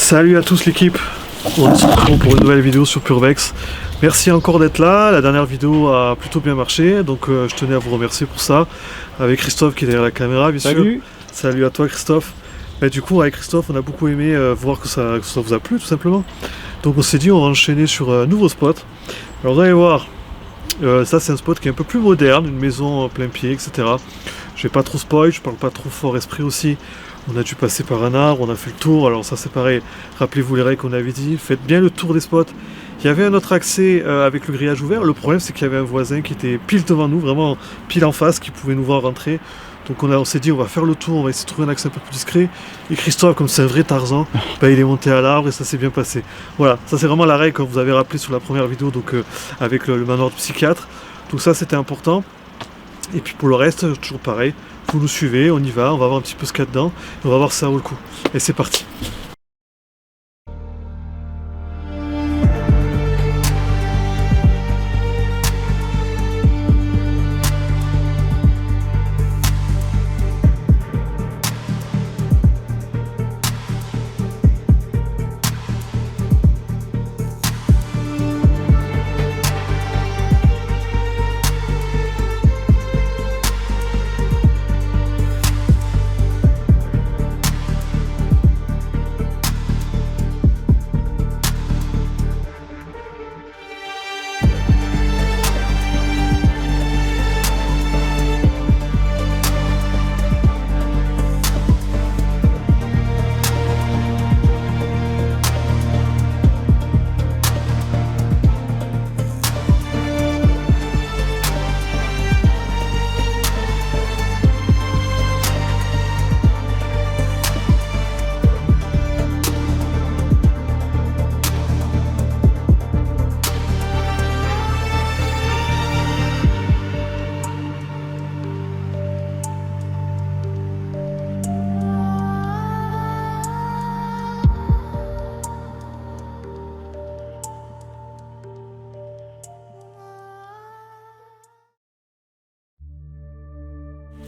Salut à tous l'équipe, on se retrouve pour une nouvelle vidéo sur Purvex. Merci encore d'être là, la dernière vidéo a plutôt bien marché, donc je tenais à vous remercier pour ça. Avec Christophe qui est derrière la caméra bien sûr. Salut à toi Christophe. Et du coup avec Christophe on a beaucoup aimé voir que ça vous a plu tout simplement. Donc on s'est dit on va enchaîner sur un nouveau spot. Alors vous allez voir, ça c'est un spot qui est un peu plus moderne, une maison en plein pied etc. Je vais pas trop spoil, je parle pas trop fort esprit aussi. On a dû passer par un arbre, on a fait le tour, alors ça c'est pareil, rappelez-vous les règles qu'on avait dit, faites bien le tour des spots. Il y avait un autre accès avec le grillage ouvert, le problème c'est qu'il y avait un voisin qui était pile devant nous, vraiment pile en face, qui pouvait nous voir rentrer. Donc on s'est dit on va faire le tour, on va essayer de trouver un accès un peu plus discret. Et Christophe, comme c'est un vrai Tarzan, bah, il est monté à l'arbre et ça s'est bien passé. Voilà, ça c'est vraiment la règle que vous avez rappelé sur la première vidéo donc, avec le manoir du psychiatre. Donc ça c'était important. Et puis pour le reste, toujours pareil. Vous nous suivez, on y va, on va voir un petit peu ce qu'il y a dedans, et on va voir si ça vaut le coup. Et c'est parti.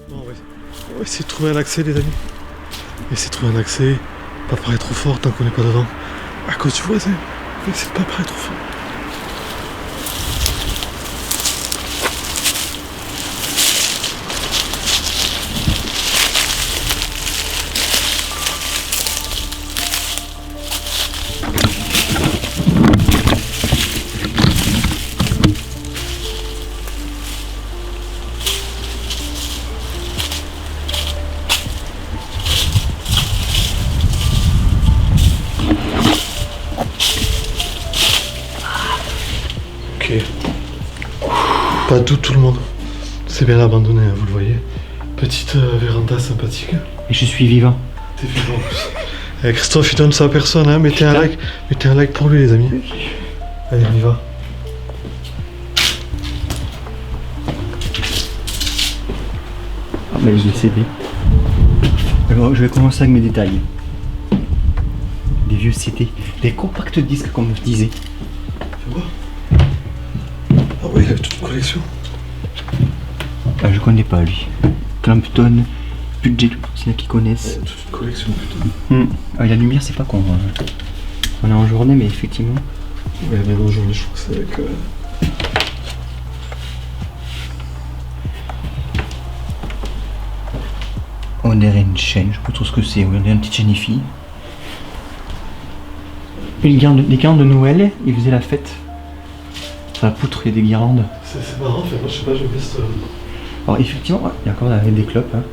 Bon, on va essayer de trouver un accès les amis. On va essayer de trouver un accès, pas parler trop fort tant qu'on n'est pas dedans. À cause du voisin, on va essayer de pas parler trop fort. Ok. Pas doute tout le monde. C'est bien abandonné, hein, vous le voyez. Petite véranda sympathique. Et je suis vivant. T'es vivant en plus. Christophe il donne ça à personne, hein. Mettez un like pour lui les amis. Allez on y va. Ah bah je vais CD. Alors je vais commencer avec mes détails. Des vieux CD, des compacts disques comme je disais. Fais voir. Ah oui, il a toute une collection. Ah, je connais pas lui. Clampton, Budget, s'il y en a qui connaissent. Toute une collection putain. Ah, la lumière c'est pas con. Hein. On est en journée mais effectivement. Ouais même en journée je crois que c'est avec... On dirait une chaîne, je sais pas trop ce que c'est. On dirait une petite chaîne IFI. Des guirlandes de Noël, ils faisaient la fête. Sur la poutre, il y a des guirlandes. C'est marrant, fait, moi je sais pas, j'aime bien ce... Alors effectivement, ouais, il y a encore des clopes. Hein.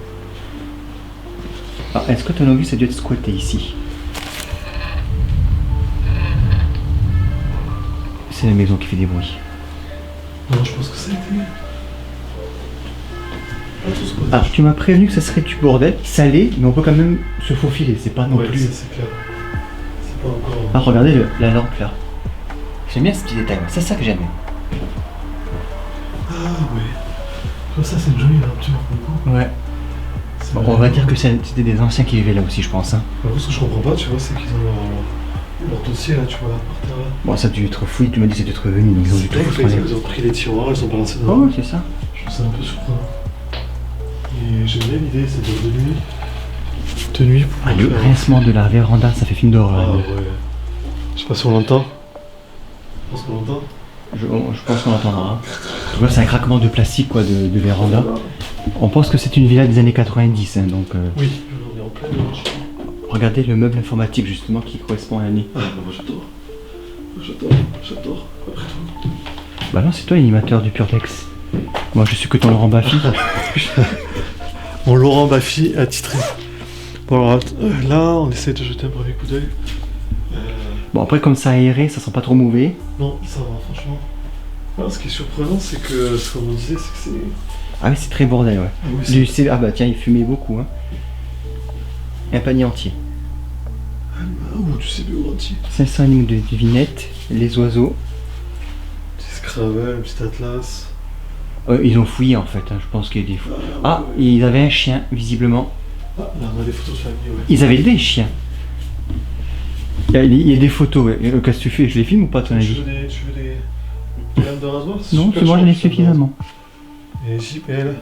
Alors, est-ce que ton avis ça a dû être squatté ici? C'est la maison qui fait des bruits. Non, je pense que ça a été... Ah, tu m'as prévenu que ça serait du bordel, salé, mais on peut quand même se faufiler, c'est pas non ouais, plus... c'est clair. C'est pas encore... Ah, regardez la lampe là. J'aime bien ce petit détail, c'est ça que j'aime. Ah ouais. Comme ça c'est une jolie lampe, tu vois, beaucoup. Ouais. Bon, on va dire que c'était des anciens qui vivaient là aussi, je pense. Hein. Ce que je comprends pas, tu vois, c'est qu'ils ont leur dossier là, tu vois, là, par terre là. Bon, ça a dû être fouillé, tu m'as dit que c'était être revenu, donc ils ont dû tout fouiller. Ils ont pris les tiroirs, ils ont balancé dedans. Oh, c'est ça. Je trouve ça un peu surprenant. Et j'aime bien l'idée, c'est de nuit. De nuit. Le grincement de la véranda, ça fait film d'horreur. Ah ouais. Je sais pas si on l'entend. Je pense qu'on l'entend. Je pense qu'on l'entendra. En tout cas, c'est un craquement de plastique quoi, de véranda. On pense que c'est une villa des années 90. Hein, donc, oui, on est en plein. regardez le meuble informatique justement qui correspond à l'année. Ah, moi j'adore. Après toi. Bah non, c'est toi l'animateur du Purbex. Moi je suis que ton Laurent Baffy. Mon Laurent Baffy attitré. Bon alors là, on essaie de jeter un premier coup d'œil. Bon après comme ça aéré, ça sent pas trop mauvais. Non, ça va franchement. Alors, ce qui est surprenant, c'est que, comme on disait, c'est que c'est... Ah oui, c'est très bordel, ouais. Oui, Ah bah tiens, il fumait beaucoup, hein. Un panier entier. Ouh, du CBO entier. 500 lignes de vignettes, les oiseaux. Petit Scrabble, un petit atlas. Ils ont fouillé en fait, hein, je pense qu'il y a des fous. Ah, ils avaient un chien, visiblement. Ah, là on a des photos de famille, ouais. Ils avaient des chiens. Il y a des photos, ouais. Qu'est-ce que tu fais? Je les filme ou pas, ton avis? Tu veux des lames de rasoir? Non, c'est moi, j'en ai suffisamment. Et JPL.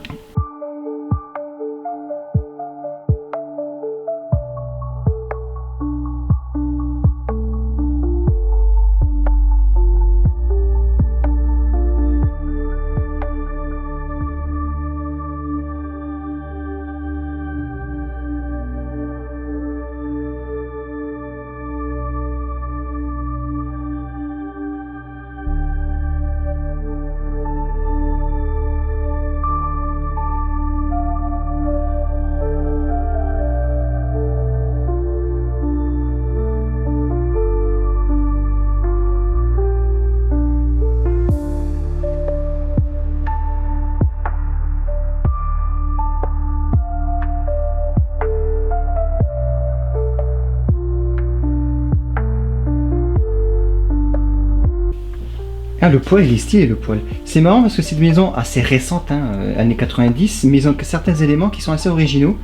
Ah, le poêle, il est stylé, le poêle. C'est marrant parce que c'est une maison assez récente, hein, années 90, mais ils ont certains éléments qui sont assez originaux.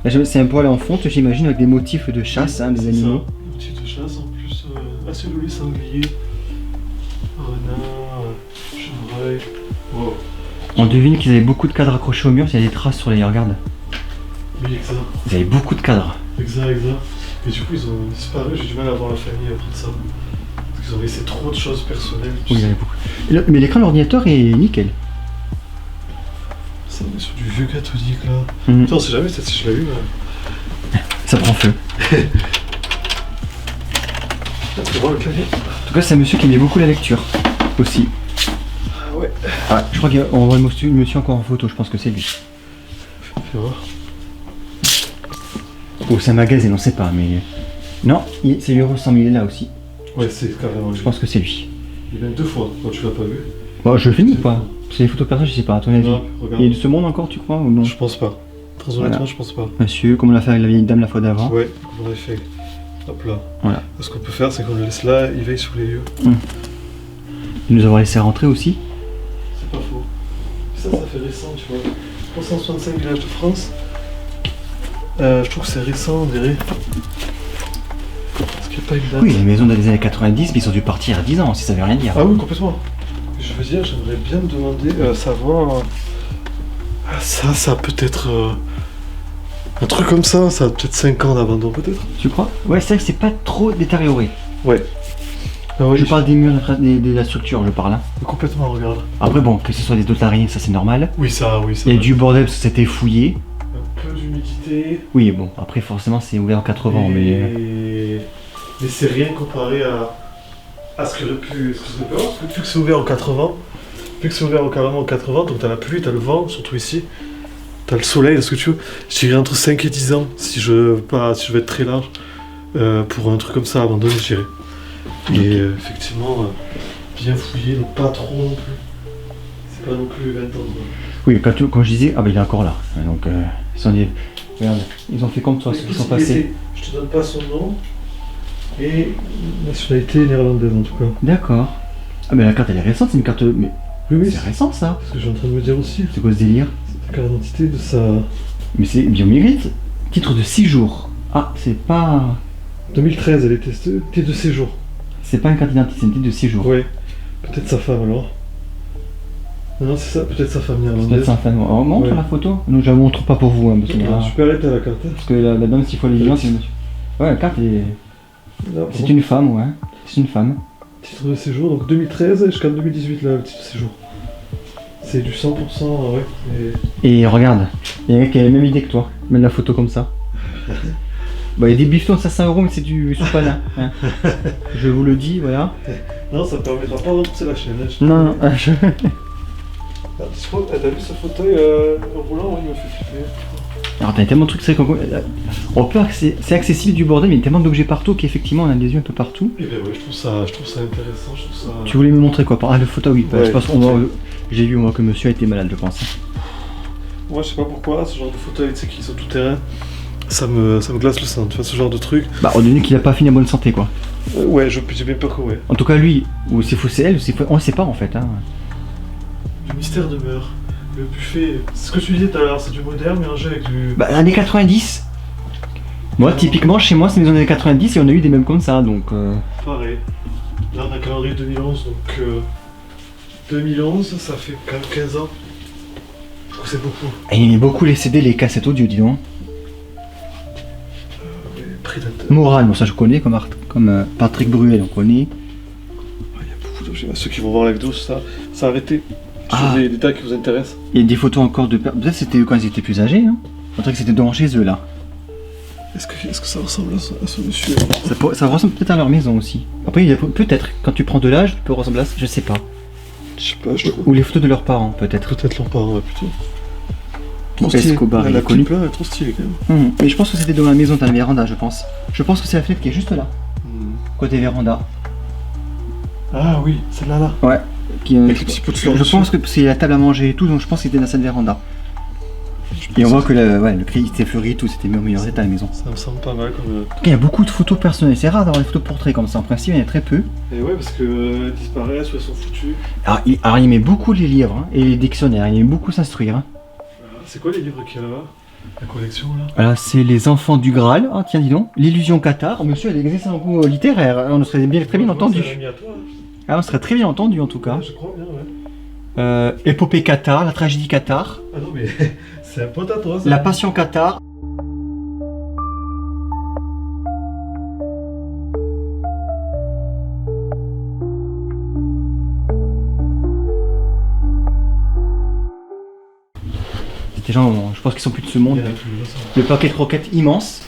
Là, c'est un poêle en fonte, j'imagine, avec des motifs de chasse, hein, des animaux. Des motifs de chasse, en plus, assez joli sanglier, renard, chevreuil. Wow. On devine qu'ils avaient beaucoup de cadres accrochés au mur, il y a des traces sur les regardes. Oui, exact. Ils avaient beaucoup de cadres. Exact. Et du coup, ils ont disparu, j'ai du mal à voir la famille après ça. Parce qu'ils ont laissé trop de choses personnelles. Oui, il y en avait beaucoup. Mais l'écran de l'ordinateur est nickel. Ça, on est sur du vieux cathodique là. Putain, on sait jamais, peut-être si je l'ai eu là. Ça prend feu. Tu vois le clavier. En tout cas, c'est un monsieur qui aimait beaucoup la lecture aussi. Ah ouais. Ah, je crois qu'on voit le monsieur encore en photo, je pense que c'est lui. Fais voir. Oh, c'est un magasin, on sait pas, mais. Non, ça lui ressemble, il est là aussi. Ouais, c'est carrément lui. Je pense que c'est lui. Il vient 2 fois quand tu l'as pas vu. Bon, je le finis ou pas? C'est les photos perso, je sais pas, à ton avis. Non, regarde. Il est de ce monde encore, tu crois, ou non? Je pense pas. Très honnêtement, Voilà. je pense pas. Monsieur, comme on l'a fait avec la vieille dame la fois d'avant. Ouais, comme on avait fait. Hop là. Voilà. Ce qu'on peut faire, c'est qu'on le laisse là, il veille sur les lieux. Il nous avoir laissé rentrer aussi. C'est pas faux. Ça fait récent, tu vois. 365 villages de France. Je trouve que c'est récent, on dirait. Parce qu'il n'y a pas une date. Oui, les maisons des années 90, mais ils ont dû partir à 10 ans, si ça veut rien dire. Ah oui, complètement. Je veux dire, j'aimerais bien me demander, savoir. Ça peut être. Un truc comme ça a peut-être 5 ans d'abandon, peut-être. Tu crois? Ouais, c'est vrai que c'est pas trop détérioré. Ouais. Ah oui, Je parle des murs, de la structure, je parle. Hein. complètement, regarde. Après, bon, que ce soit des dotarines, ça c'est normal. Oui, ça. Il y a du bordel parce que c'était fouillé. Un peu d'humidité. Oui, bon, après, forcément, c'est ouvert en 80, mais. Mais c'est rien comparé à ce que aurait pu. Parce que vu que c'est ouvert en 80, carrément en 80, donc t'as la pluie, t'as le vent, surtout ici. T'as le soleil, est-ce que tu veux? Je dirais entre 5 et 10 ans, si je veux être très large. Pour un truc comme ça abandonné, je dirais. Et effectivement, bien fouillé, donc pas trop non plus. C'est pas non plus 20 ans. Quoi. Oui, quand je disais, ah bah il est encore là. Donc, regarde, ils ont fait comme toi, ceux qui sont passés. Je te donne pas son nom. Et nationalité néerlandaise en tout cas. D'accord. Ah mais la carte elle est récente, c'est une carte. Mais Oui, c'est récent ça. C'est ce que je suis en train de me dire aussi. C'est quoi ce délire? La carte d'identité de sa. Mais c'est bien mérite. Titre de 6 jours. Ah, c'est pas. 2013, elle était titre de séjour. C'est pas une carte d'identité, c'est une titre de 6 jours. Ouais. Peut-être sa femme alors. Non, c'est ça, peut-être sa famille C'est peut-être irlandaise. sa femme. On montre Ouais. la photo. Nous, je la montre pas pour vous. Hein, parce, que, Je peux arrêter à la carte. Hein. parce que la dame, s'il faut les gens, c'est monsieur. Ouais, la carte est. Là, C'est une femme, ouais. C'est une femme. Titre de séjour, donc 2013 jusqu'en 2018, là, le titre de séjour. C'est du 100%, ouais. Et regarde, il y a un mec qui a la même idée que toi. Même la photo comme ça. Bon, il y a des bifetons de 500 €, mais c'est du soupana. Hein. Je vous le dis, voilà. Non, ça permettra pas de repousser la chaîne. Hein. Non, non, je... T'as vu ce fauteuil roulant, il me fait flipper. Alors, t'as tellement de trucs, c'est qu'on peut c'est accessible du bordel, mais il y a tellement d'objets partout qu'effectivement, on a des yeux un peu partout. Et ben ouais, je trouve ça intéressant, je trouve ça... Tu voulais me montrer quoi? Ah, le fauteuil, oui. Ouais, Je pense, j'ai vu moi que monsieur a été malade, je pense. Moi, je sais pas pourquoi, ce genre de fauteuil, tu sais, qui sont tout terrain, ça me glace le sang, tu vois, ce genre de truc. Bah, on dit qu'il a pas fini en bonne santé, quoi. Ouais, j'ai bien peur que ouais. En tout cas, lui, ou c'est faux, c'est elle, ou c'est faux, on sait pas en fait. Hein. Le mystère demeure. Le buffet, c'est ce que tu disais tout à l'heure, c'est du moderne mélangé avec du... Bah, années 90. Moi, typiquement, chez moi, c'est les années 90 et on a eu des mêmes comme ça, donc... Pareil. Là, on a calendrier 2011, donc... 2011, ça fait quand même 15 ans. Je trouve que c'est beaucoup. Et il aimait beaucoup les CD, les cassettes audio, dis donc. Prédateur. Morane, bon ça je connais, comme Patrick Bruel, on connaît. Il y a beaucoup d'objets. Ceux qui vont voir la vidéo, ça a arrêté. Sur Ah. des détails qui vous intéressent. Il y a des photos encore de... Peut-être c'était quand ils étaient plus âgés, hein. On dirait que c'était devant chez eux, là. Est-ce que ça ressemble à ce monsieur? Ça ressemble peut-être à leur maison aussi. Après, il y a peut-être, quand tu prends de l'âge, tu peux ressembler à ça, je sais pas. Je sais pas, je trouve. Ou les photos de leurs parents, peut-être. Peut-être leurs parents, ouais, plutôt. Bon, Escobar, il la est connu. coupe là, elle est trop stylée quand même. Mais je pense que c'était dans la maison, dans la véranda, je pense. Je pense que c'est la fenêtre qui est juste là, côté véranda. Ah oui, celle-là là. Ouais. Avec les petits pots de fleurs Je dessus. pense que c'est la table à manger et tout, donc je pense que c'était dans cette véranda. Et on voit que le cri était fleuri et tout, c'était mis au meilleur état à la maison. Ça me semble pas mal comme... En tout cas, il y a beaucoup de photos personnelles. C'est rare d'avoir des photos portraits comme ça. En principe, il y en a très peu. Et ouais, parce que elles disparaissent ou elles sont foutues. Alors, il aimait beaucoup les livres hein, et les dictionnaires. Il aimait beaucoup s'instruire. Hein. C'est quoi les livres qu'il y a là? La collection là? Alors, c'est Les Enfants du Graal. Ah, tiens, dis donc. L'Illusion Qatar. Monsieur, elle exerce un goût littéraire. On serait bien, très bien entendu. C'est un ami à toi, hein. Ah, on serait très bien entendu en tout cas. Ouais, je crois bien, ouais. Épopée Qatar, la tragédie Qatar, Ah non, mais c'est un pote à toi ça. la passion Qatar. Des gens, je pense qu'ils sont plus de ce monde. Il y en a plus, là, ça. Le paquet de croquettes immense.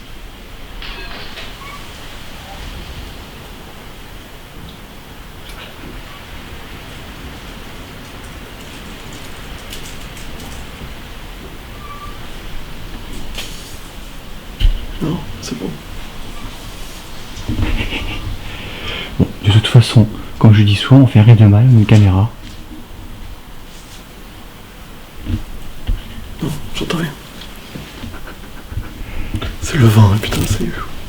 Non, c'est bon. Bon, de toute façon, comme je dis souvent, on fait rien de mal, une caméra. Non, j'entends rien. C'est le vent, hein, putain, c'est...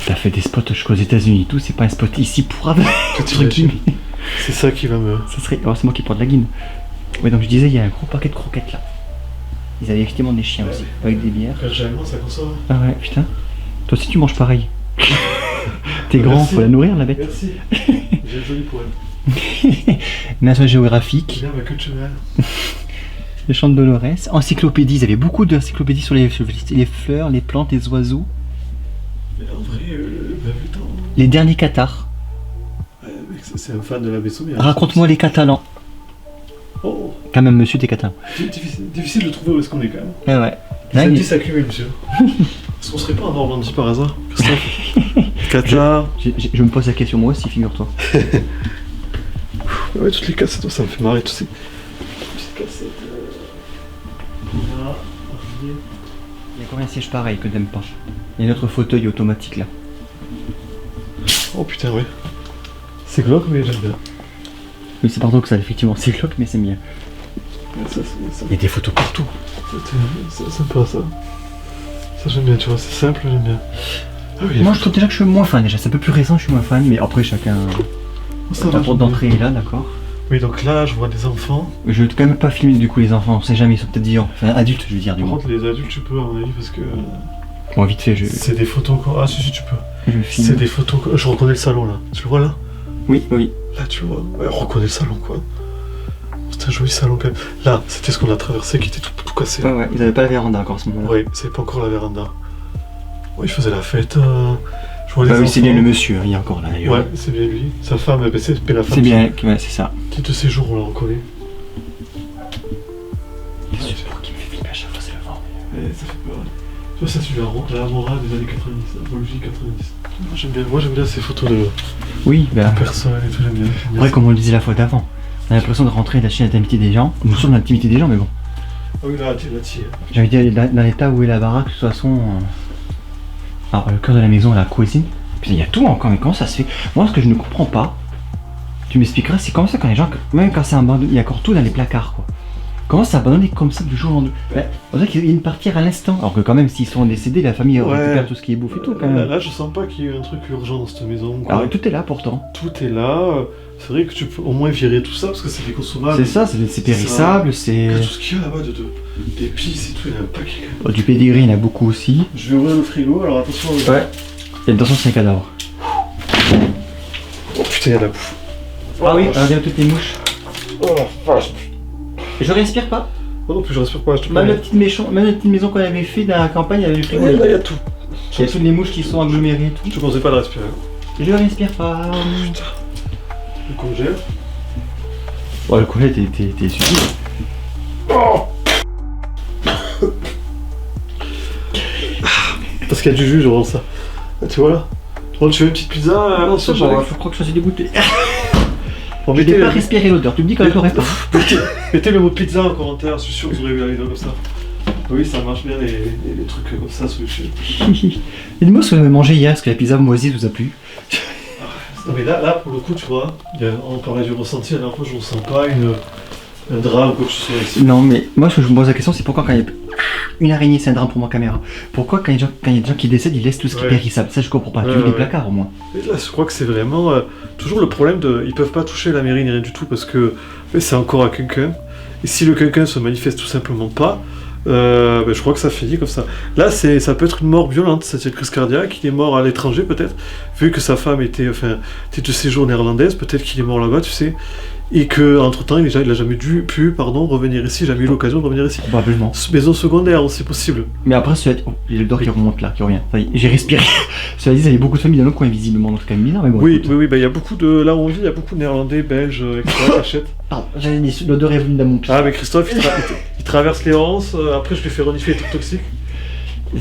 T'as fait des spots jusqu'aux États-Unis et tout, c'est pas un spot ici pour avoir. t'imagines. C'est ça qui va me... Ça serait. Oh, c'est moi qui porte la guine. Ouais, donc je disais, il y a un gros paquet de croquettes là. Ils avaient effectivement des chiens aussi, avec des bières. Généralement, ça consomme. Ah ouais, putain. Toi aussi, tu manges pareil. T'es grand, Merci. faut la nourrir la bête. Merci. J'ai le joli poil. National Géographique, Bien, ma culturelle. les champs de Dolores, encyclopédie, ils avaient beaucoup d'encyclopédies sur les fleurs, les plantes, les oiseaux. Mais en vrai, bah putain. Les derniers Qatars. Ouais, mec, c'est un fan de la Bessommière. Raconte-moi les Catalans. Oh, Quand même, monsieur, t'es Catalan. difficile de trouver où est-ce qu'on est quand même. Ah ouais. Les Là, il- indices s'accumulent, monsieur. Est-ce qu'on serait pas en Normandie par hasard, Christophe? Qatar. je me pose la question moi aussi, figure-toi. Ouais, toutes les cassettes, ça me fait marrer, tu sais. Petites cassettes. Là, Il y a combien de sièges pareils que t'aimes pas? Il y a notre fauteuil automatique là. oh putain, ouais. C'est glauque, mais j'aime bien. Oui, c'est pardon que ça, effectivement, c'est glauque, mais c'est bien. Ouais, ça, Il y a des photos partout. c'est sympa ça. Ça j'aime bien, tu vois, c'est simple, j'aime bien. Ah oui, Moi, je trouve déjà que je suis moins fan. Déjà, c'est un peu plus récent, je suis moins fan, mais après, chacun. ça La va, porte j'aime d'entrée bien. est là, d'accord. Oui, donc là, je vois des enfants. Je vais quand même pas filmer du coup les enfants, on sait jamais, ils sont peut-être dire. Enfin, adultes, je veux dire, du Par moins. contre, les adultes, tu peux, à mon avis, parce que. Bon, vite fait, je C'est des photos encore. Ah, si, tu peux. filme. C'est des photos. Je reconnais le salon là. Tu le vois là? Oui, oui. Là, tu le vois. Ouais, on reconnaît le salon quoi. C'était C'est un joli salon quand même. Là, c'était ce qu'on a traversé qui était tout cassé. Ouais, ils avaient pas la véranda encore à ce moment-là. Oui, c'est pas encore la véranda. Oui, il faisait la fête. Je vois Bah les oui, c'est enfants. bien le monsieur, il est encore là d'ailleurs. Ouais, c'est bien lui. Sa femme, c'est la femme. C'est bien, ouais, c'est ça. Titre de séjour, on la reconnaît. Qu'est-ce que qui me fait flipper à chaque fois, c'est le vent. Ça fait peur. Tu vois, ça, tu la morale des années 90, l'apologie 90. Moi, j'aime bien ces photos de Oui, bah. personnes et tout, j'aime bien. Après, comme on le disait la fois d'avant, on a l'impression de rentrer dans la chaîne d'intimité des gens. Nous sommes dans l'intimité des gens, mais bon. Ah oui, là, tu J'ai envie de dire, dans l'état où est la baraque, de toute façon. Alors, le cœur de la maison, la cuisine. Puis il y a tout encore, mais comment ça se fait? Moi, ce que je ne comprends pas, tu m'expliqueras, c'est comment ça quand les gens, même quand c'est abandonné, il y a encore tout dans les placards, quoi. Comment c'est abandonné comme ça du jour au lendemain? Ben, on dirait qu'ils viennent partir à l'instant. Alors que quand même, s'ils sont décédés, la famille récupère tout ce qui est bouffé, tout quand même. Là, je sens pas qu'il y ait un truc urgent dans cette maison. Quoi. Alors tout est là pourtant. Tout est là. C'est vrai que tu peux au moins virer tout ça parce que c'est des consommables. C'est ça, c'est périssable, c'est. Tout ce qu'il y a là-bas d'épices et tout, il y a un paquet. Oh, du pedigree, il y en a beaucoup aussi. Je vais ouvrir le frigo, alors attention. Ouais. Et attention, c'est un cadavre. Oh putain, il y a de la bouffe. Ah oui, regarde toutes les mouches. Oh la vache. Et je respire pas. Moi non plus, je respire pas. Même la petite maison qu'on avait fait dans la campagne, il y avait le frigo. Là, il y a tout. Il y a toutes les mouches qui sont agglomérées et tout. Je pensais pas de respirer. Je respire pas. Putain. Le congèle. Oh, le congèle, t'es suffisant. Oh Parce qu'il y a du jus, je rends ça. Ah, tu vois là. Bon, tu veux une petite pizza Non, c'est bon, je crois que je suis dégoûté. Bon, Je n'ai pas respiré l'odeur, tu me dis qu'elle n'aurait pas. Mettez le mot pizza en commentaire, je suis sûr que vous aurez vu la vidéo comme ça. Oui, ça marche bien les trucs comme ça sur le chien. Et dis-moi ce que vous avez mangé hier, est-ce que la pizza moisie vous a plu? Non mais là, pour le coup, tu vois, on parlait du ressenti, la dernière fois je ressens pas un drame ou quoi que ce soit ici. Non, mais moi ce que je me pose la question, c'est pourquoi quand il y a une araignée, c'est un drame pour ma caméra. Pourquoi quand il y a des gens qui décèdent, ils laissent tout ce qui est périssable? Ça je comprends pas, tu veux des placards au moins. Et là, je crois que c'est vraiment toujours le problème de... Ils peuvent pas toucher la mairie ni rien du tout parce que c'est encore à quelqu'un. Et si le quelqu'un se manifeste tout simplement pas, je crois que ça finit comme ça. Là, ça peut être une mort violente, c'est une crise cardiaque, il est mort à l'étranger peut-être, vu que sa femme était de séjour néerlandaise, peut-être qu'il est mort là-bas, tu sais, et que entre temps il a jamais pu revenir ici, jamais eu l'occasion de revenir ici. Probablement. Maison secondaire, c'est possible. Mais après, il y a le dor qui remonte là, qui revient. Ça y est, j'ai respiré. Cela dit, il y a beaucoup de familles dans le coin visiblement, donc c'est quand même bizarre, mais bon. Oui, écoute. oui, il y a beaucoup de... Là où on vit, il y a beaucoup de néerlandais, belges, etc. qui achètent. Pardon, j'avais dit, l'odeur est venue dans mon pied. Ah mais Christophe, il traverse les rances, après je lui fais renifler les trucs toxiques.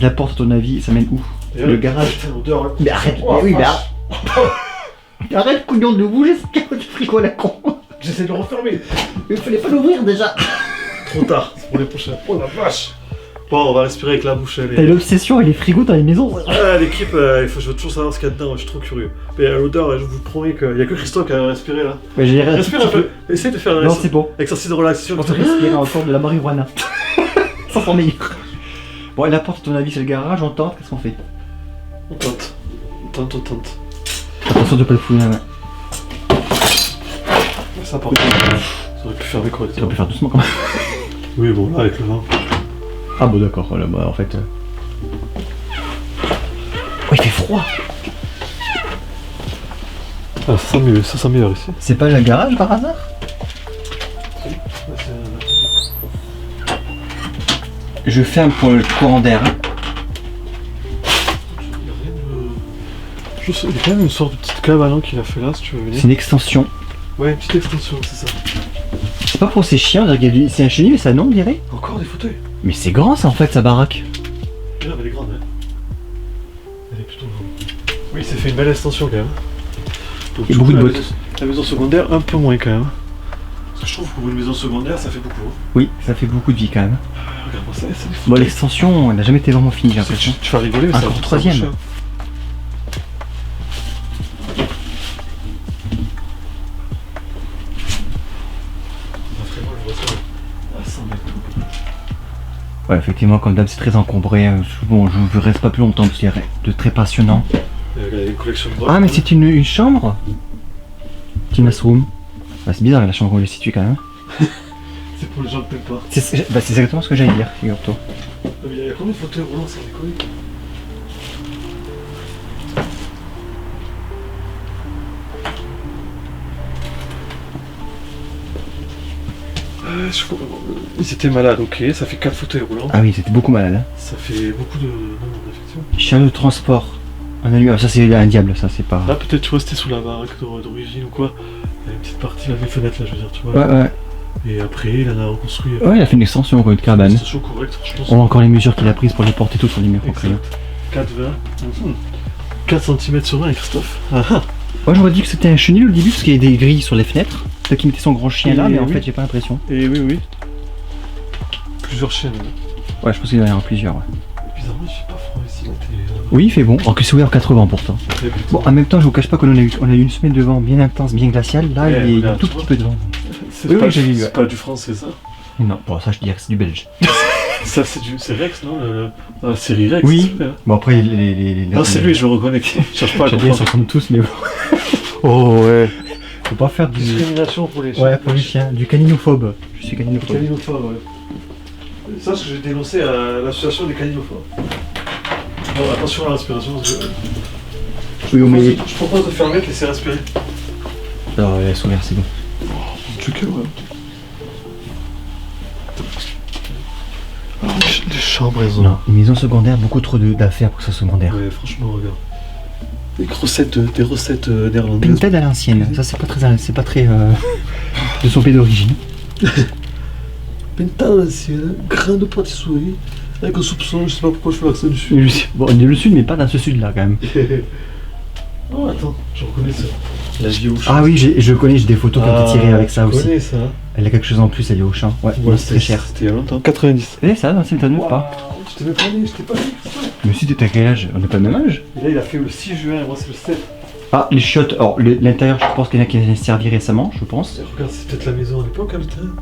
La porte, à ton avis, ça mène où? Et Le garage. putain, l'odeur, là. Mais arrête, Oh, mais oui, mais vache. arrête, couillon de bouger, c'est quoi du frigo la con? J'essaie de le refermer. Il fallait pas l'ouvrir déjà. Trop tard, c'est pour les prochains. Oh la vache. Bon, on va respirer avec la bouche. T'as l'obsession avec les frigos dans les maisons. Ah, l'équipe, je veux toujours savoir ce qu'il y a dedans, je suis trop curieux. Mais l'odeur, je vous promets qu'il n'y a que Christophe qui a respiré là. Ouais, j'ai Respire un peu, essaye de faire un Non, c'est bon. exercice de relaxation. On peut respirer encore de la marijuana. Ça sent meilleur. Bon, et la porte, à ton avis, c'est le garage, on tente, qu'est-ce qu'on fait? On tente. On tente. Attention de pas le fouiller la main. Ça part. Ça aurait pu fermer Ça correctement. peut faire doucement quand même. Oui, bon, là, avec le vent. Ah bon d'accord, voilà, bah en fait... Oh il fait froid. Ah, ça sent mieux ici. C'est pas le garage par hasard? Je ferme pour le courant d'air. Hein. Il y a quand même une sorte de petite cave à l'an qu'il a fait là, si tu veux venir. C'est une extension. Ouais, une petite extension, c'est ça. C'est pas pour ces chiens, c'est un chenil mais ça non on dirait? Encore des fauteuils. Mais c'est grand ça en fait sa baraque. Et là, elle est grande, hein. Elle est plutôt grande. Oui, ça fait une belle extension quand même. Donc, Et beaucoup de bottes. La maison secondaire, un peu moins quand même. Parce que je trouve que pour une maison secondaire, ça fait beaucoup. Hein. Oui, ça fait beaucoup de vie quand même. Regarde-moi ça, c'est des Bon fauteuils. l'extension, elle n'a jamais été vraiment finie j'ai l'impression. Tu vas rigoler, mais ça Encore ça troisième. vaut cher. Vraiment, je vois ça à 100 mètres. Ouais effectivement comme d'hab c'est très encombré. Bon je reste pas plus longtemps parce qu'il y a rien de très passionnant. Il y a une collection de boîtes. Ah mais c'est une chambre? Tina's room. Bah, c'est bizarre la chambre où elle est située quand même. C'est pour les gens qui t'aiment pas. C'est exactement ce que j'allais dire, figure-toi. Il y a combien de fauteuils roulants, ça déconne? Ils étaient malades, ok, ça fait 4 fauteuils roulants. Ah oui, c'était beaucoup malade. Hein. Ça fait beaucoup de... Non, effectivement. Chien de transport. Un allume. Ah, ça c'est un diable, ça c'est pas... Là peut-être tu vois c'était sous la baraque d'origine ou quoi. Il y a une petite partie, là, les fenêtres là je veux dire, tu vois. Ouais. Et après il en a reconstruit. Ouais, il a fait une extension encore, une cabane. Une extension correcte, franchement. On voit encore les mesures qu'il a prises pour les porter tous sur les murs. 4,20. 4 cm sur 20 Christophe. Moi j'aurais dit que c'était un chenil au début parce qu'il y a des grilles sur les fenêtres. Peut-être qu'il mettait son grand chien là, mais en fait j'ai pas l'impression. Et oui. Plusieurs chiens. Ouais, je pense qu'il doit y en avoir plusieurs. Ouais. Bizarrement, il fait pas froid ici. Oui, il fait bon. Alors que c'est ouvert 80 pourtant. Bon, en même temps, je vous cache pas qu'on a eu une semaine de vent bien intense, bien glaciale. Là, il y a un tout petit peu de vent. C'est pas du français ça? Non, bon, ça je dirais que c'est du belge. Ça c'est Rex, non? La série Rex. Oui. Super. Bon, après, Non, c'est lui, je le reconnais. Je cherche pas à comprendre. Ils s'en comptent tous, mais bon. Oh ouais. Faut pas faire du... discrimination pour les chiens. Ouais, pour les chiens. Du caninophobe. Je suis caninophobe. Caninophobe, ouais. Ça, ce que j'ai dénoncé à l'association des caninophobes. Bon, attention à la respiration. Je propose de fermer et de laisser respirer. Alors, elles sont ouvertes, c'est bon. Tu que ouais. Alors, les chambres, elles ont... Non, une maison secondaire, beaucoup trop d'affaires pour que ça soit secondaire. Ouais, franchement, regarde. Des recettes néerlandaises. Pinted à l'ancienne, ça c'est pas très de son pays d'origine. Pinted à l'ancienne, grain de pâtisserie, avec un soupçon, je sais pas pourquoi je fais l'accent du sud. Bon, on est le sud, mais pas dans ce sud là quand même. Oh, attends, je reconnais ça. La vie au champ. Ah oui, je connais, j'ai des photos qui ont été tirées avec ça aussi. Je connais ça. Elle a quelque chose en plus, elle est au champ. Ouais, c'est très cher. C'était il y a longtemps. 90. Eh, ça, non, ça m'étonne pas. Je t'ai pas dit. Mais si t'étais à quel âge? On n'est pas le même âge. Et là, il a fait le 6 juin et moi, c'est le 7. Ah, les chiottes. Alors, l'intérieur, je pense qu'il y en a qui les servi récemment, je pense. Et regarde, c'est peut-être la maison à l'époque, hein, le terrain.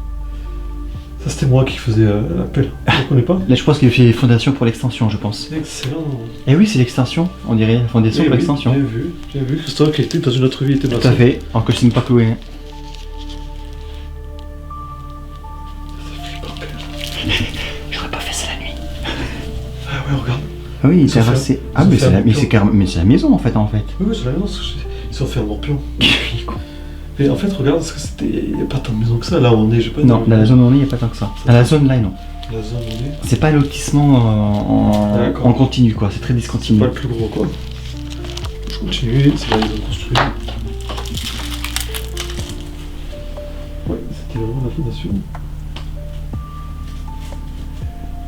Ça, c'était moi qui faisais l'appel. Tu connais pas? Là, je pense qu'il a fait les fondations pour l'extension, je pense. Excellent. Eh oui, c'est l'extension, on dirait, la fondation pour l'extension. J'ai vu. Christophe qui était dans une autre vie, il était Tout à fait, alors que je ne sais pas cloué. Hein. J'aurais pas fait ça la nuit. Ah ouais, regarde. Ah oui, il s'est terrassé. Ah, mais c'est la maison en fait. Oui, c'est la maison, ils sont fait un morpion. Mais en fait, regarde, parce que c'était. Il n'y a pas tant de maisons que ça, là où on est, j'ai pas. Non, dans la zone où on est, il n'y a pas tant que ça. Dans la zone là, non. La zone où on est. C'est pas un lotissement en continu, quoi, c'est très discontinu. C'est pas le plus gros, quoi. Je continue, c'est là ils ont construit. Ouais, c'était vraiment la fondation.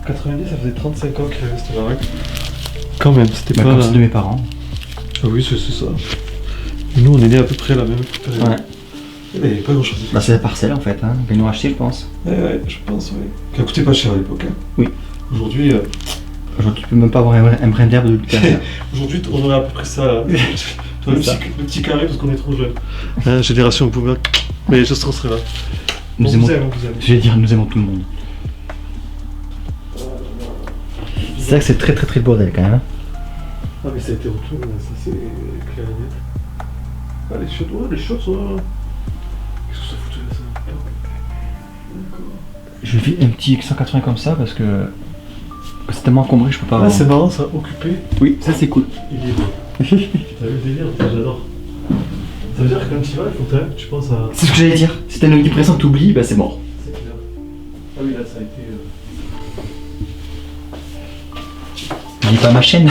90, ça faisait 35 ans qu'il avait cette baraque. Quand même, c'était pas. Comme c'est de mes parents. Ah oui, c'est ça. Nous, on est nés à peu près la même période. Ouais. Il n'y avait pas grand chose. Bah, c'est la parcelle en fait, hein. Ils l'ont acheté, je pense. Ouais, je pense, ouais. Qui a coûté pas cher à l'époque. Hein. Oui. Aujourd'hui. Aujourd'hui, tu peux même pas avoir un brin d'herbe de derrière. Aujourd'hui, on aurait à peu près ça. Là. Le petit carré parce qu'on est trop jeune. Génération boomer. Mais je serai là. Nous aimons. Je vais dire, nous aimons tout le monde. C'est vrai que c'est très le bordel quand même. Ah mais ça a été retourné, ça c'est clair et net. Ah les chiottes sont là. Qu'est-ce que ça foutait là ça? D'accord. Je vis un petit 180 comme ça parce que c'est tellement encombré je peux pas... Ah c'est marrant ça, occupé. Oui, ça c'est cool. Il est beau. T'as vu le délire? J'adore. Ça veut dire que quand tu y vas, il faut que tu penses à... C'est ce que j'allais dire. Si t'as une omniprésence t'oublies, bah c'est mort. C'est clair. Ah oui là ça a été... Dis pas ma chaîne.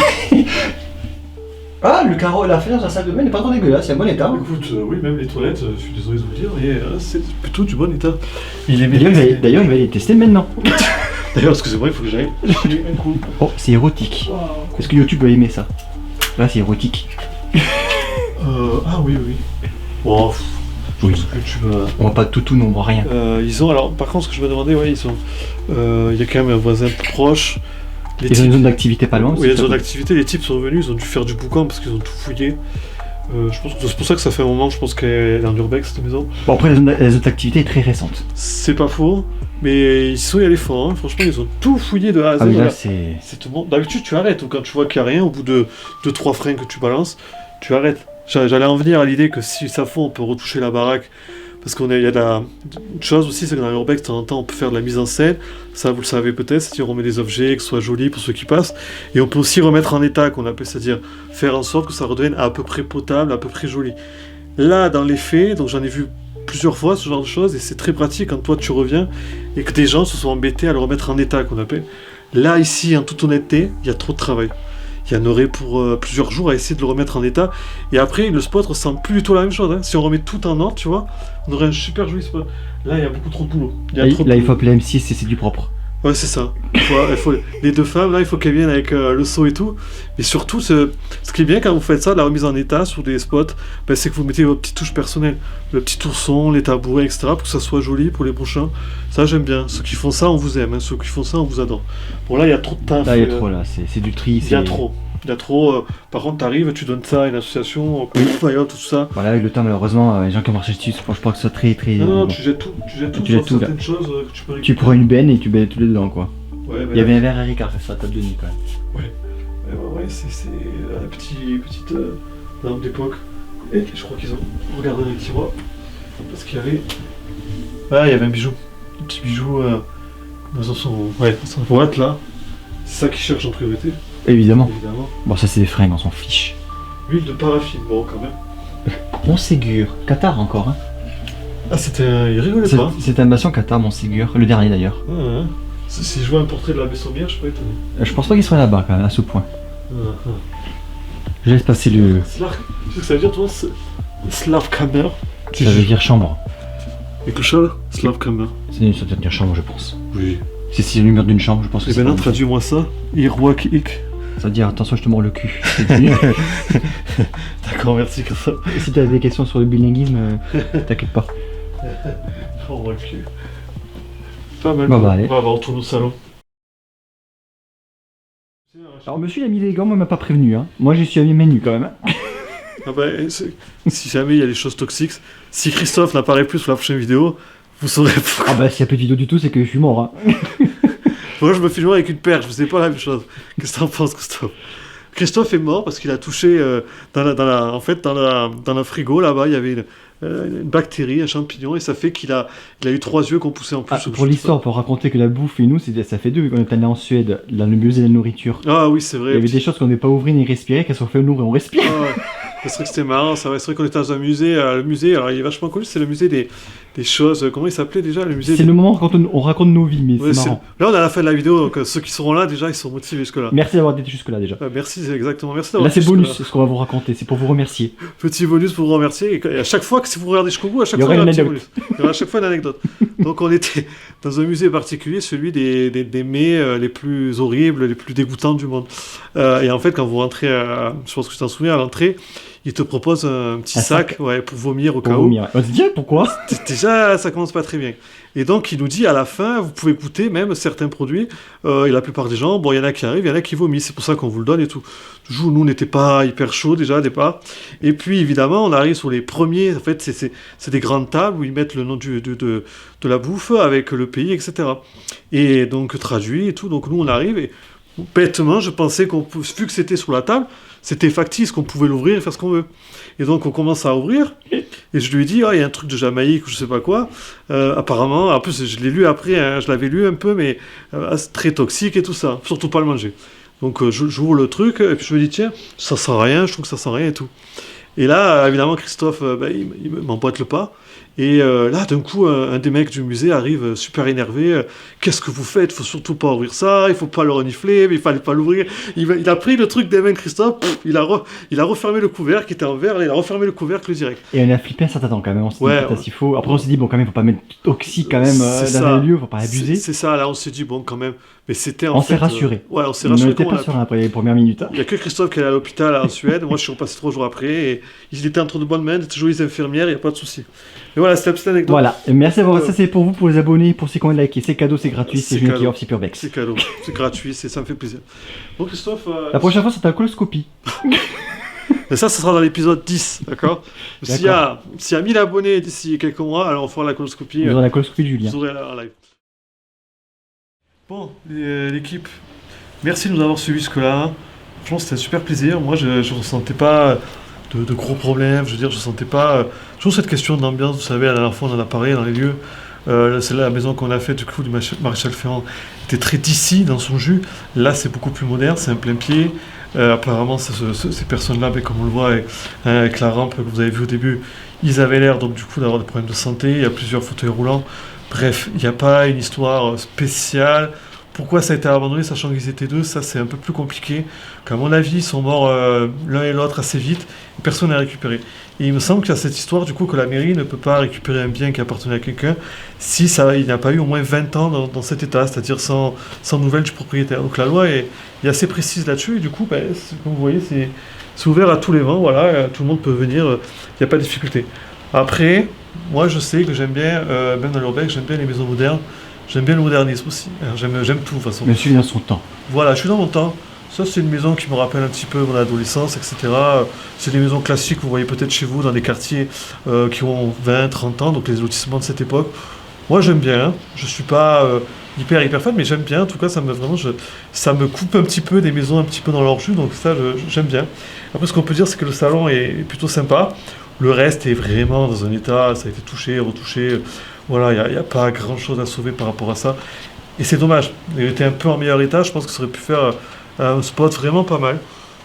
Ah, le carreau et la fenêtre de la salle de bain n'est pas trop dégueulasse, c'est un bon état. Écoute, oui, même les toilettes, je suis désolé de vous le dire, mais c'est plutôt du bon état. D'ailleurs, il va les tester maintenant. D'ailleurs, excusez-moi, il faut que j'aille. Un coup. Oh, c'est érotique. Wow. Est-ce que YouTube va aimer ça? Là, c'est érotique. Ah oui. Bon, oui. On voit pas de toutou, on voit rien. Ils ont, alors, par contre, ce que je me demandais, ouais, ils ont. Il y a quand même un voisin proche. Ils ont une zone d'activité pas loin. Oui, il y a une zone d'activité, les types sont venus, ils ont dû faire du boucan parce qu'ils ont tout fouillé. Je pense que c'est pour ça que ça fait un moment, je pense qu'elle est en urbex cette maison. Bon après la zone d'activité est très récente. C'est pas faux, mais ils sont y allés fort, hein. Franchement ils ont tout fouillé de A à Z. Ah oui là c'est tout bon. D'habitude tu arrêtes, ou quand tu vois qu'il n'y a rien, au bout de 2-3 freins que tu balances, tu arrêtes. J'allais en venir à l'idée que si ça fond on peut retoucher la baraque. Parce qu'il y a une chose aussi, c'est que dans l'urbex, de temps en temps, on peut faire de la mise en scène. Ça, vous le savez peut-être, c'est-à-dire on met des objets, que ce soit joli pour ceux qui passent. Et on peut aussi remettre en état, qu'on appelle, c'est-à-dire faire en sorte que ça redevienne à peu près potable, à peu près joli. Là, dans les faits, donc j'en ai vu plusieurs fois ce genre de choses et c'est très pratique quand toi tu reviens et que des gens se sont embêtés à le remettre en état, qu'on appelle. Là, ici, en toute honnêteté, il y a trop de travail. Il y en aurait pour plusieurs jours à essayer de le remettre en état. Et après, le spot ressemble plus du tout à la même chose. Hein. Si on remet tout en ordre, tu vois, on aurait un super joli spot. Là, il y a beaucoup trop de boulot. Il faut appeler M6 et c'est du propre. Ouais, c'est ça. Les deux femmes, là, il faut qu'elles viennent avec le seau et tout. Mais surtout, ce qui est bien quand vous faites ça, la remise en état sur des spots, ben, c'est que vous mettez vos petites touches personnelles. Le petit ourson, les tabourets, etc. pour que ça soit joli pour les prochains. Ça, j'aime bien. Ceux qui font ça, on vous aime. Hein. Ceux qui font ça, on vous adore. Bon, là, il y a trop de taf. Là, il y a trop, là. C'est du tri. Il y a trop. Il y a trop. Par contre, t'arrives, tu donnes ça à une association, tout ça. Voilà, avec le temps, malheureusement, les gens qui ont marché dessus, je pense pas que ce soit très. Non, bon. tu jettes tout. Tu jettes tout, certaines choses que tu peux récupérer. Tu prends une benne et tu baignes tout dedans, quoi. Ouais, il y avait un verre à Ricard sur la table de nuit, quand même. Ouais, c'est la petite lampe d'époque. Et je crois qu'ils ont regardé dans les tiroirs. Parce qu'il y avait. Ah, il y avait un bijou. Un petit bijou dans son boîte là. C'est ça qu'ils cherchent en priorité. Évidemment. Bon, ça, c'est des fringues, on s'en fiche. Huile de paraffine, bon, quand même. Montségur, Qatar encore, hein. Ah, il rigolait pas. C'était un bastion Qatar, Montségur, le dernier d'ailleurs. Ah. Si je vois un portrait de l'abbé Sommière, je suis pas étonné. Je pense pas qu'il soit là-bas quand même, à ce point. Je laisse passer le. Tu sais ce que ça veut dire, toi, Slavkammer? Ça veut dire chambre. Avec le chat là? Slavkammer. Ça veut dire chambre, je pense. Oui. C'est le numéro d'une chambre, je pense. Et maintenant, traduis-moi ça. Irwak ik. Ça veut dire attention, je te mords le cul. D'accord, merci que ça. Et si tu as des questions sur le bilinguisme, t'inquiète pas. Oh, le cul. Pas mal. Bah, allez. On va retourner au salon. Alors, monsieur, il a mis les gants, moi, il m'a pas prévenu. Hein. Moi, j'y suis mis mes nues quand même. Ah bah, si jamais il y a des choses toxiques, si Christophe n'apparaît plus sur la prochaine vidéo, vous saurez pourquoi. Ah bah, s'il y a plus de vidéo du tout, c'est que je suis mort. Hein. Moi, je me filmerai avec une perche, je sais pas la même chose. Qu'est-ce que t'en penses, Christophe? Christophe est mort parce qu'il a touché dans le frigo là-bas, il y avait une bactérie, un champignon, et ça fait qu'il a eu 3 yeux qu'on poussait en plus. Pour l'histoire, pour raconter que la bouffe et nous, ça fait 2 qu'on est allé en Suède, dans le musée de la nourriture. Ah oui, c'est vrai. Il y avait des choses qu'on n'est pas ouvrir ni respirer, qu'elles sont fait ouvrir, on respire. Ah, ouais. C'est vrai que c'était marrant, c'est vrai qu'on était dans un musée. Le musée, alors il est vachement connu, c'est le musée des choses. Comment il s'appelait déjà le musée? C'est le moment quand on raconte nos vies, mais ouais, c'est marrant. Là, on est à la fin de la vidéo, donc ceux qui seront là, déjà, ils sont motivés jusque-là. Merci d'avoir été jusque-là déjà. Merci, exactement. Merci d'avoir là, c'est bonus, c'est ce qu'on va vous raconter, c'est pour vous remercier. Petit bonus pour vous remercier. Et à chaque fois que si vous regardez jusqu'au bout, à chaque fois, il y aura un petit bonus. Il y aura à chaque fois une anecdote. Donc, on était dans un musée particulier, celui des mets les plus horribles, les plus dégoûtants du monde. Et en fait, quand vous rentrez, je pense que tu t'en souviens, à l'entrée, il te propose un petit sac pour vomir au cas où. On se dit pourquoi? Déjà, ça commence pas très bien. Et donc, il nous dit à la fin, vous pouvez goûter même certains produits. Et la plupart des gens, bon, il y en a qui arrivent, il y en a qui vomissent. C'est pour ça qu'on vous le donne et tout. Toujours, nous, on n'était pas hyper chaud déjà au départ. Et puis, évidemment, on arrive sur les premiers. En fait, c'est des grandes tables où ils mettent le nom de la bouffe avec le pays, etc. Et donc, traduit et tout. Donc, nous, on arrive et bêtement, je pensais vu que c'était sur la table, c'était factice, qu'on pouvait l'ouvrir et faire ce qu'on veut. Et donc, on commence à ouvrir, et je lui dis, il y a un truc de Jamaïque ou je sais pas quoi. Apparemment, en plus, je l'ai lu après, hein, je l'avais lu un peu, mais c'est très toxique et tout ça. Surtout pas le manger. Donc, j'ouvre le truc, et puis je me dis, tiens, ça sent rien, je trouve que ça sent rien et tout. Et là, évidemment, Christophe, il m'emboîte le pas. Et là, d'un coup, un des mecs du musée arrive super énervé. Qu'est-ce que vous faites? Il faut surtout pas ouvrir ça, il faut pas le renifler, mais il fallait pas l'ouvrir. Il a pris le truc des mains de Christophe, il a refermé le couvercle qui était en verre, il a refermé le couvercle direct. Et on a flippé un certain temps quand même, on s'est dit s'il faut. Après, on s'est dit, bon, quand même, faut pas mettre toxique quand même dans les lieux, faut pas abuser. C'est ça, là, on s'est dit, bon, quand même. Mais c'était on s'est rassuré. Ouais, on s'est rassuré. On n'était pas serein après les premières minutes. Il y a que Christophe qui est allé à l'hôpital en Suède. Moi, je suis repassé 3 jours après. Et il était entre de bonnes mains, il était toujours les infirmières, il n'y a pas de souci. Mais voilà, c'était la petite anecdote. Voilà, merci d'avoir ça, c'est pour vous, pour les abonnés, pour ceux qui ont liké. C'est cadeau, c'est gratuit, c'est Julien qui offre Superbex. C'est cadeau, c'est gratuit, ça me fait plaisir. Bon, Christophe. La prochaine fois, c'est ta coloscopie. Et ça sera dans l'épisode 10, d'accord? S'il y a 1000 abonnés d'ici quelques mois, alors on fera la coloscopie. Vous aurez la coloscopie de Julien. Vous aurez en live. Bon, l'équipe, merci de nous avoir suivis jusque-là. Franchement, c'était un super plaisir. Moi, je ne ressentais pas de gros problèmes. Je veux dire, je ne sentais pas... toujours cette question de l'ambiance, vous savez, la dernière fois, on en a parlé dans les lieux. C'est la maison qu'on a faite, du coup, du Maréchal Ferrand, était très d'ici dans son jus. Là, c'est beaucoup plus moderne, c'est un plein pied. Apparemment, ces personnes-là, ben, comme on le voit avec la rampe que vous avez vue au début, ils avaient l'air donc du coup d'avoir des problèmes de santé. Il y a plusieurs fauteuils roulants. Bref, il n'y a pas une histoire spéciale. Pourquoi ça a été abandonné, sachant qu'ils étaient deux, ça c'est un peu plus compliqué. Qu'à mon avis, ils sont morts l'un et l'autre assez vite, et personne n'a récupéré. Et il me semble qu'il y a cette histoire du coup que la mairie ne peut pas récupérer un bien qui appartenait à quelqu'un si il n'y a pas eu au moins 20 ans dans cet état, c'est-à-dire sans nouvelle du propriétaire. Donc la loi est assez précise là-dessus, et du coup, ben, comme vous voyez, c'est ouvert à tous les vents, voilà, tout le monde peut venir, il n'y a pas de difficulté. Après, moi je sais que j'aime bien, même dans l'urbex, j'aime bien les maisons modernes. J'aime bien le modernisme aussi. J'aime tout de toute façon. Mais celui dans son temps. Voilà, je suis dans mon temps. Ça, c'est une maison qui me rappelle un petit peu mon adolescence, etc. C'est des maisons classiques, vous voyez peut-être chez vous, dans des quartiers qui ont 20, 30 ans, donc les lotissements de cette époque. Moi, j'aime bien. Hein. Je suis pas hyper fan, mais j'aime bien. En tout cas, ça me coupe un petit peu des maisons un petit peu dans leur jus, donc ça, j'aime bien. Après, ce qu'on peut dire, c'est que le salon est plutôt sympa. Le reste est vraiment dans un état, ça a été touché, retouché. Voilà, il n'y a pas grand-chose à sauver par rapport à ça. Et c'est dommage. Il était un peu en meilleur état, je pense que ça aurait pu faire un spot vraiment pas mal.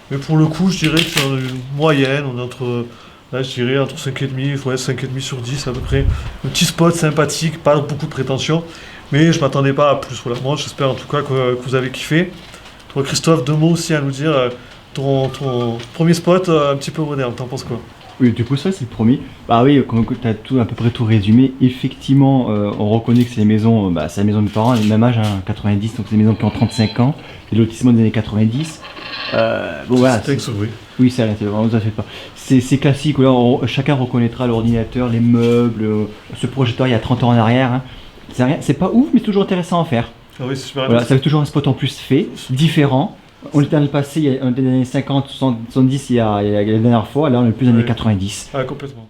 Mais pour le coup, je dirais que c'est une moyenne, on est là, je dirais entre 5,5, ouais, 5,5 sur 10 à peu près. Un petit spot sympathique, pas beaucoup de prétention, mais je m'attendais pas à plus. Voilà. Moi, j'espère en tout cas que vous avez kiffé. Toi, Christophe, 2 mots aussi à nous dire. Ton premier spot un petit peu moderne, t'en penses quoi? Oui, du coup, ça, c'est le premier. Bah oui, comme tu as à peu près tout résumé, effectivement, on reconnaît que c'est les maisons, c'est la maison de mes parents, le même âge, hein, 90, donc c'est des maisons qui ont 35 ans, les lotissements des années 90. Bon, voilà. Oui, ça vraiment, ça fait pas. C'est classique, là, chacun reconnaîtra l'ordinateur, les meubles, ce projecteur il y a 30 ans en arrière. Hein. C'est pas ouf, mais c'est toujours intéressant à faire. Ah oui, c'est super voilà, ça fait toujours un spot en plus fait, différent. On était dans le passé, il y a des années 50, 70, il y a la dernière fois, là on est plus dans les années 90. Ah, complètement.